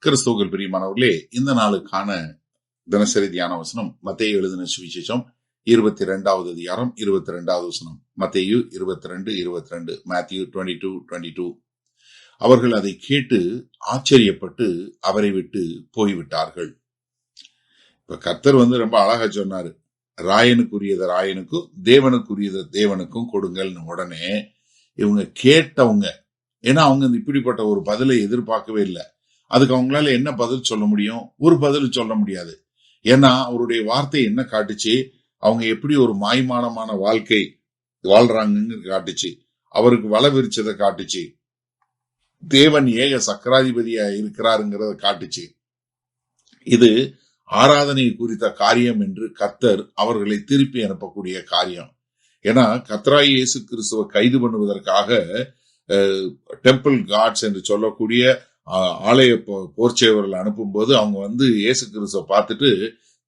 கிறிஸ்துவுக்குள் பிரியமானவர்களே, இந்த நாளுக்கான தினசரி தியான வசனம் மத்தேயு எழுதின சுவிசேஷம் 22வது அதிகாரம் 22வது வசனம். மத்தேயு 22:22, மேத்யூ 22:22. அவர்கள் அதை கேட்டு ஆச்சரியப்பட்டு அவரை விட்டு போய்விட்டார்கள். இப்ப கர்த்தர் ரொம்ப அழகா சொன்னாரு, ராயனுக்குரியதை ராயனுக்கும் தேவனுக்குரியதை தேவனுக்கும் கொடுங்கள்னு. உடனே இவங்க கேட்டவங்க, ஏன்னா அவங்க இப்படிப்பட்ட ஒரு பதிலை எதிர்பார்க்கவே இல்லை. அதுக்கு அவங்களால என்ன பதில் சொல்ல முடியும்? ஒரு பதில் சொல்ல முடியாது. ஏன்னா அவருடைய வார்த்தை என்ன காட்டுச்சு? அவங்க எப்படி ஒரு மாய்மானமான வாழ்க்கை வாழ்றாங்கன்னு காட்டுச்சு. அவருக்கு வலை விரிச்சதை காட்டுச்சு. தேவன் ஏக சக்கராதிபதியா இருக்கிறாருங்கிறத காட்டுச்சு. இது ஆராதனை குறித்த காரியம் என்று கர்த்தர் அவர்களை திருப்பி அனுப்பக்கூடிய காரியம். ஏன்னா கர்த்தராகிய இயேசு கிறிஸ்துவை கைது பண்ணுவதற்காக டெம்பிள் கார்ட்ஸ் என்று சொல்லக்கூடிய ஆலய போர்ச்சேவர்கள் அனுப்பும்போது அவங்க இயேசு கிறிஸ்துவை பார்த்துட்டு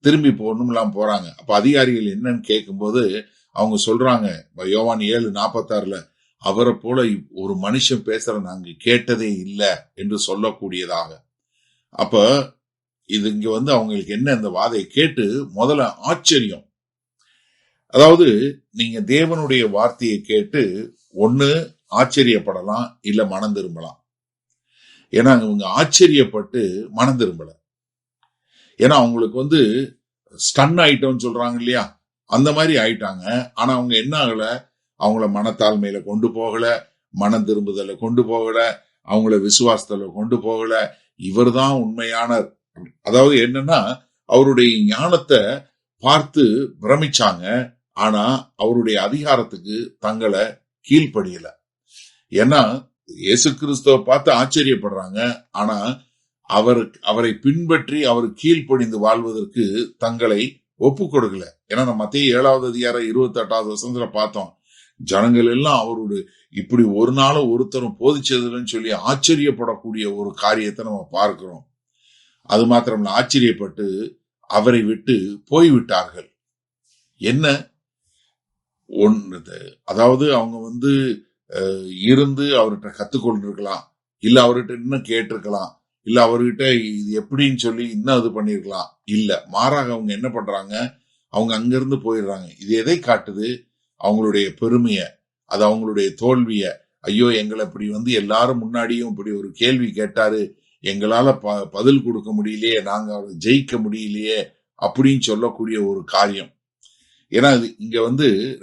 திரும்பி போகணும்லாம் போறாங்க. அப்ப அதிகாரிகள் என்னன்னு கேட்கும்போது அவங்க சொல்றாங்க, யோவான் 7:46, அவரை போல ஒரு மனுஷன் பேசுற நாங்க கேட்டதே இல்லை என்று சொல்லக்கூடியதாக. அப்ப இது இங்க அவங்களுக்கு என்ன, இந்த வாதை கேட்டு முதல்ல ஆச்சரியம். அதாவது நீங்க தேவனுடைய வார்த்தையை கேட்டு ஒண்ணு ஆச்சரியப்படலாம், இல்ல மனம் திரும்பலாம். ஏன்னா இவங்க ஆச்சரியப்பட்டு மனம் திரும்பல. ஏன்னா அவங்களுக்கு ஸ்டன் ஆயிட்டோம்னு சொல்றாங்க இல்லையா, அந்த மாதிரி ஆயிட்டாங்க. ஆனா அவங்க என்ன ஆகல, அவங்கள மனத்தாழ்மையில கொண்டு போகல, மனம் திரும்புதல கொண்டு போகல, அவங்கள விசுவாசத்துல கொண்டு போகல. இவர் தான் உண்மையான, அதாவது என்னன்னா அவருடைய ஞானத்தை பார்த்து பிரமிச்சாங்க. ஆனா அவருடைய அதிகாரத்துக்கு தங்களை கீழ்ப்படியல. ஏன்னா இயேசு கிறிஸ்துவை பார்த்து ஆச்சரியப்படுறாங்க, ஆனா அவரை பின்பற்றி அவர் கீழ்ப்படிந்து வாழ்வதற்கு தங்களை ஒப்பு கொடுக்கல. ஏன்னா நம்ம மத்தேயு 7வது அதிகாரம் 28வது வசனத்துல பார்த்தோம், ஜனங்கள் எல்லாம் அவருடைய இப்படி ஒரு நாளும் ஒருத்தரும் போதிச்சதுன்னு சொல்லி ஆச்சரியப்படக்கூடிய ஒரு காரியத்தை நம்ம பார்க்கிறோம். அது மாத்திரமல்ல, ஆச்சரியப்பட்டு அவரை விட்டு போய்விட்டார்கள். என்ன ஒன்று, அதாவது அவங்க இருந்து அவர்கிட்ட கத்துக்கொண்டிருக்கலாம், இல்ல அவர்கிட்ட இன்னும் கேட்டிருக்கலாம், இல்ல அவர்கிட்ட இது எப்படின்னு சொல்லி இன்னும் இது பண்ணிருக்கலாம். இல்ல, மாறாக அவங்க என்ன பண்றாங்க, அவங்க அங்கிருந்து போயிடுறாங்க. இது எதை காட்டுது? அவங்களுடைய பெருமைய, அது அவங்களுடைய தோல்விய. ஐயோ, எங்களை இப்படி எல்லாரும் முன்னாடியும் இப்படி ஒரு கேள்வி கேட்டாரு, எங்களால பதில் கொடுக்க முடியலையே, நாங்க அவரை ஜெயிக்க முடியலையே அப்படின்னு சொல்லக்கூடிய ஒரு காரியம். ஏன்னா இங்க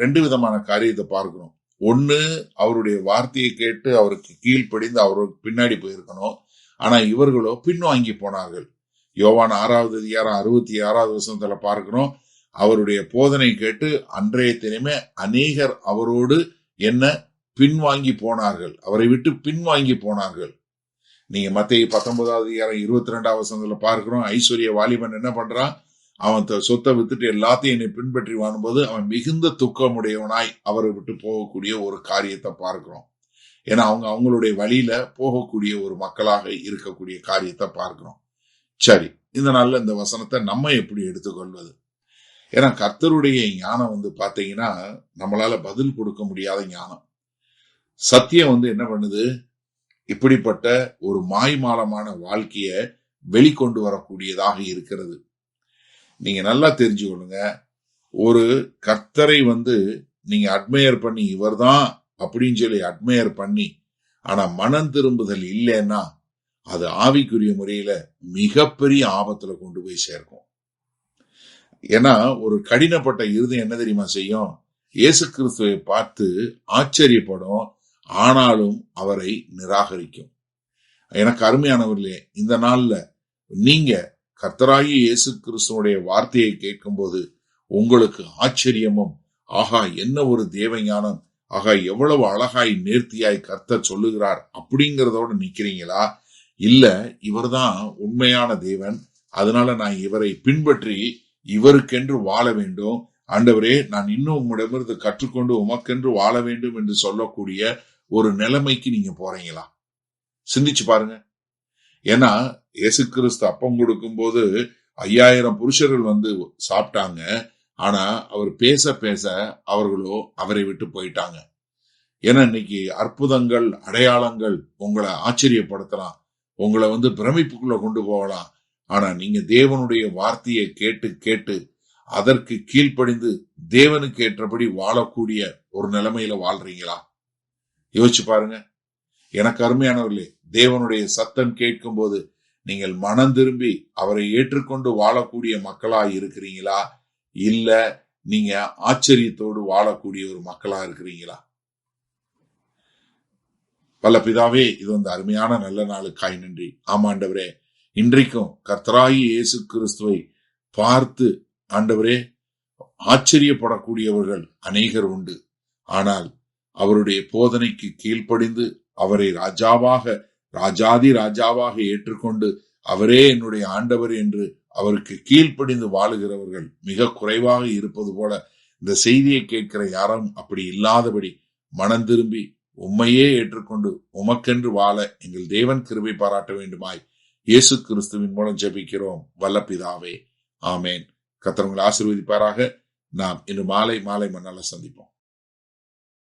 ரெண்டு விதமான காரியத்தை பார்க்கிறோம். ஒண்ணு, அவருடைய வார்த்தையை கேட்டு அவருக்கு கீழ்ப்படிந்து அவருக்கு பின்னாடி போயிருக்கணும். ஆனா இவர்களோ பின்வாங்கி போனார்கள். யோவான் 6வது அதிகாரம் 66வது வசனத்துல பார்க்கிறோம், அவருடைய போதனை கேட்டு அன்றைய தினமே அநேகர் அவரோடு என்ன பின்வாங்கி போனார்கள், அவரை விட்டு பின்வாங்கி போனார்கள். நீங்க மத்தேயு 19வது அதிகாரம் 22வது வசனத்துல பார்க்கிறோம், ஐஸ்வர்ய வாலிபன் என்ன பண்றான், அவன் சொத்தை வித்துட்டு எல்லாத்தையும் என்னை பின்பற்றி வாழும்போது அவன் மிகுந்த துக்கமுடையவனாய் அவரை விட்டு போகக்கூடிய ஒரு காரியத்தை பார்க்கிறோம். ஏன்னா அவங்களுடைய வழியில போகக்கூடிய ஒரு மக்களாக இருக்கக்கூடிய காரியத்தை பார்க்கிறோம். சரி, இந்த நாள்ல இந்த வசனத்தை நம்ம எப்படி எடுத்துக்கொள்வது? ஏன்னா கர்த்தருடைய ஞானம் பாத்தீங்கன்னா நம்மளால பதில் கொடுக்க முடியாத ஞானம். சத்தியம் என்ன பண்ணுது, இப்படிப்பட்ட ஒரு மாய்மாலமான வாழ்க்கைய வெளிக்கொண்டு வரக்கூடியதாக இருக்கிறது. நீங்க நல்லா தெரிஞ்சுக்கொள்ளுங்க, ஒரு கர்த்தரை நீங்க அட்மையர் பண்ணி, இவர்தான் அப்படின்னு சொல்லி அட்மையர் பண்ணி, ஆனா மனம் திரும்புதல் இல்லைன்னா அது ஆவிக்குரிய முறையில மிகப்பெரிய ஆபத்துல கொண்டு போய் சேர்க்கும். ஏன்னா ஒரு கடினப்பட்ட இருதயம் என்ன தெரியுமா செய்யும், இயேசு கிறிஸ்துவை பார்த்து ஆச்சரியப்படும், ஆனாலும் அவரை நிராகரிக்கும். எனக்கு அருமையானவர்களே, இந்த நாள்ல நீங்க கர்த்தராகிய இயேசு கிறிஸ்துவுடைய வார்த்தையை கேட்கும் போது உங்களுக்கு ஆச்சரியமும், ஆகா என்ன ஒரு தேவஞானம், ஆகா எவ்வளவு அழகாய் நேர்த்தியாய் கர்த்தர் சொல்லுகிறார் அப்படிங்கறதோட நிக்கிறீங்களா? இல்ல இவர்தான் உண்மையான தேவன், அதனால நான் இவரை பின்பற்றி இவருக்கென்று வாழ வேண்டும், ஆண்டவரே நான் இன்னும் உம்மிடமிருந்து கற்றுக்கொண்டு உமக்கென்று வாழ வேண்டும் என்று சொல்லக்கூடிய ஒரு நிலைமைக்கு நீங்க போறீங்களா? சிந்திச்சு பாருங்க. ஏன்னா இயேசு கிறிஸ்து அப்பம் கொடுக்கும் போது 5000 புருஷர்கள் சாப்பிட்டாங்க. ஆனா அவர் பேச பேச அவர்களோ அவரை விட்டு போயிட்டாங்க. ஏன்னா இன்னைக்கு அற்புதங்கள் அடையாளங்கள் உங்களை ஆச்சரியப்படுத்தலாம், உங்களை பிரமிப்புக்குள்ள கொண்டு போகலாம். ஆனா நீங்க தேவனுடைய வார்த்தையை கேட்டு கேட்டு அதற்கு கீழ்ப்படிந்து தேவனுக்கு ஏற்றபடி வாழக்கூடிய ஒரு நிலைமையில வாழ்றீங்களா? யோசிச்சு பாருங்க. எனக்கு அருமையானவர்களே, தேவனுடைய சத்தம் கேட்கும் போது நீங்கள் மனம் திரும்பி அவரை ஏற்றுக்கொண்டு வாழக்கூடிய மக்களாய் இருக்கிறீங்களா? இல்ல நீங்க ஆச்சரியத்தோடு வாழக்கூடிய ஒரு மக்களா இருக்கிறீங்களா? பல பிதாவே, இது அருமையான நல்ல நாளுக்காய் நன்றி. ஆமாண்டவரே, இன்றைக்கும் கர்த்தராகி இயேசு கிறிஸ்துவை பார்த்து ஆண்டவரே ஆச்சரியப்படக்கூடியவர்கள் அநேகர் உண்டு. ஆனால் அவருடைய போதனைக்கு கீழ்ப்படிந்து அவரை ராஜாதி ராஜாவாக ஏற்றுக்கொண்டு அவரே என்னுடைய ஆண்டவர் என்று அவருக்கு கீழ்ப்படிந்து வாழுகிறவர்கள் மிக குறைவாக இருப்பது போல இந்த செய்தியை கேட்கிற யாரும் அப்படி இல்லாதபடி மனம் திரும்பி உம்மையே ஏற்றுக்கொண்டு உமக்கென்று வாழ எங்கள் தேவன் கிருபை பாராட்ட வேண்டுமாய் இயேசு கிறிஸ்துவின் மூலம் ஜெபிக்கிறோம் வல்ல பிதாவே, ஆமேன். கர்த்தர் உங்களை ஆசீர்வதிப்பாராக. நாம் இன்று மாலை மன்னால சந்திப்போம்.